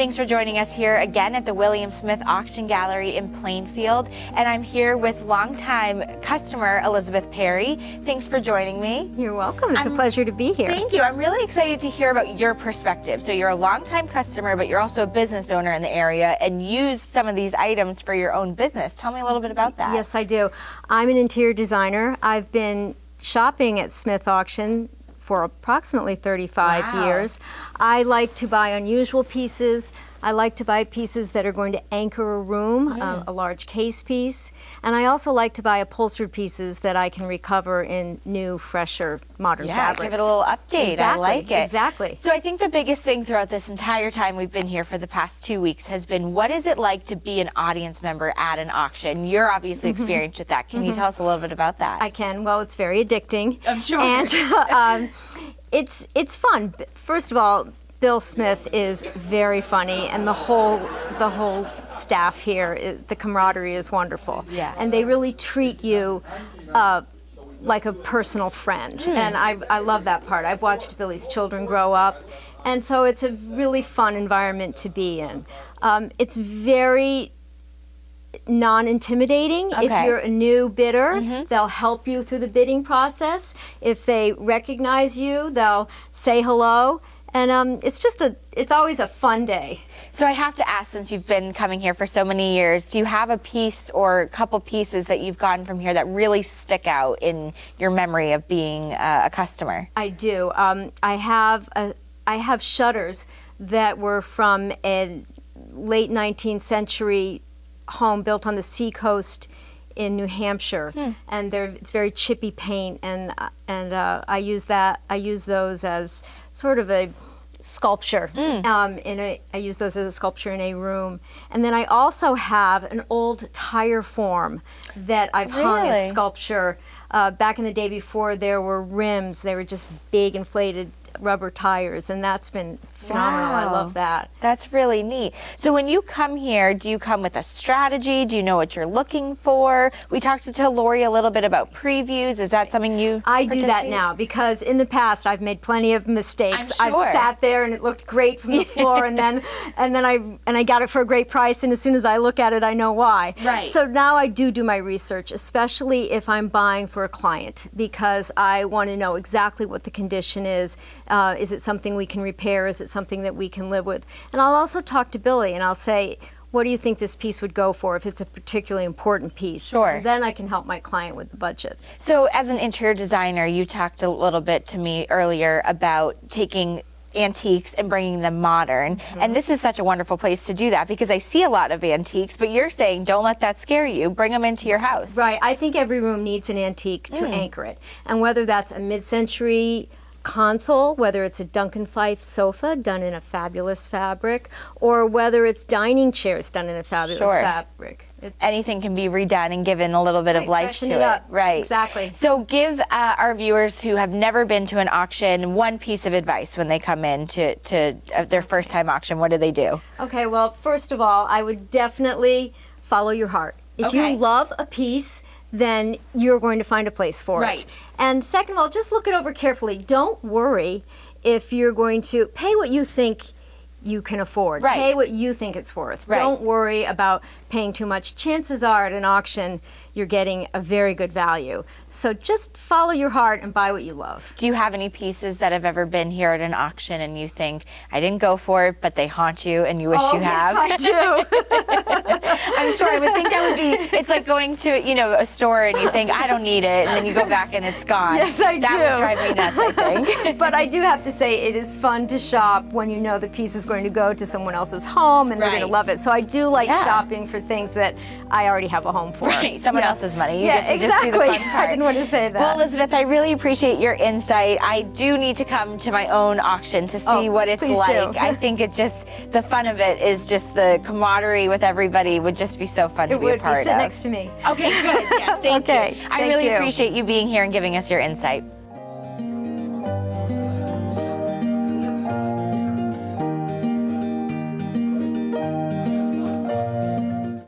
Thanks for joining us here again at the William Smith Auction Gallery in Plainfield. And I'm here with longtime customer Elizabeth Perry. Thanks for joining me. You're welcome. It's a pleasure to be here. Thank you. I'm really excited to hear about your perspective. So you're a longtime customer, but you're also a business owner in the area and use some of these items for your own business. Tell me a little bit about that. Yes, I do. I'm an interior designer. I've been shopping at Smith Auction for approximately 35 years. I like to buy unusual pieces. I like to buy pieces that are going to anchor a room, a large case piece. And I also like to buy upholstered pieces that I can recover in new, fresher, modern fabrics. Give it a little update. Exactly, I like it. Exactly. So I think the biggest thing throughout this entire time we've been here for the past 2 weeks has been, what is it like to be an audience member at an auction? You're obviously experienced with that. Can you tell us a little bit about that? I can. Well, it's very addicting. I'm sure. And it's fun. First of all, Bill Smith is very funny, and the whole staff here, the camaraderie is wonderful. Yeah. And they really treat you like a personal friend, and I love that part. I've watched Billy's children grow up, and so it's a really fun environment to be in. It's very non-intimidating. Okay. If you're a new bidder, they'll help you through the bidding process. If they recognize you, they'll say hello. And it's always a fun day. So I have to ask, since you've been coming here for so many years, do you have a piece or a couple pieces that you've gotten from here that really stick out in your memory of being a customer? I do. I have shutters that were from a late 19th century home built on the seacoast in New Hampshire, and it's very chippy paint, and I use those as sort of a sculpture. I use those as a sculpture in a room, and then I also have an old tire form that I've hung as sculpture. Back in the day, before there were rims, they were just big inflated rubber tires, and that's been phenomenal. Wow. I love that. That's really neat. So when you come here, do you come with a strategy? Do you know what you're looking for? We talked to Lori a little bit about previews. Is that something you I do that now, because in the past I've made plenty of mistakes. I'm sure. I've sat there and it looked great from the floor, and then I got it for a great price, and as soon as I look at it, I know why. Right. So now I do my research, especially if I'm buying for a client, because I want to know exactly what the condition is. Is it something we can repair? Is it something that we can live with? And I'll also talk to Billy, and I'll say, what do you think this piece would go for if it's a particularly important piece? Sure. And then I can help my client with the budget. So as an interior designer, you talked a little bit to me earlier about taking antiques and bringing them modern. And this is such a wonderful place to do that, because I see a lot of antiques, but you're saying don't let that scare you. Bring them into your house. Right. I think every room needs an antique to anchor it. And whether that's a mid-century console, whether it's a Duncan Fife sofa done in a fabulous fabric, or whether it's dining chairs done in a fabulous fabric. Anything can be redone and given a little bit of life to freshen it up. Right. Exactly. So give our viewers who have never been to an auction one piece of advice when they come in to their first time auction. What do they do? Okay, well, first of all, I would definitely follow your heart. If you love a piece, then you're going to find a place for it. And second of all, just look it over carefully. Don't worry if you're going to pay what you think you can afford. Pay what you think it's worth. Don't worry about paying too much. Chances are at an auction, you're getting a very good value. So just follow your heart and buy what you love. Do you have any pieces that have ever been here at an auction and you think, I didn't go for it, but they haunt you and you wish you have? Yes, I do. I'm sure. I would think that would be, it's like going to, a store and you think, I don't need it, and then you go back and it's gone. Yes, I do. That would drive me nuts, I think. But I do have to say, it is fun to shop when you know the piece is going to go to someone else's home and they're going to love it. So I do like shopping for things that I already have a home for. Someone else's money. You get to exactly. just do the fun part. I didn't want to say that. Well, Elizabeth, I really appreciate your insight. I do need to come to my own auction to see what it's like. I think the fun of it is just the camaraderie with everybody would just be so fun to be a part of. Sit next to me. Okay, good. Yes, thank you. I really you. appreciate you being here and giving us your insight.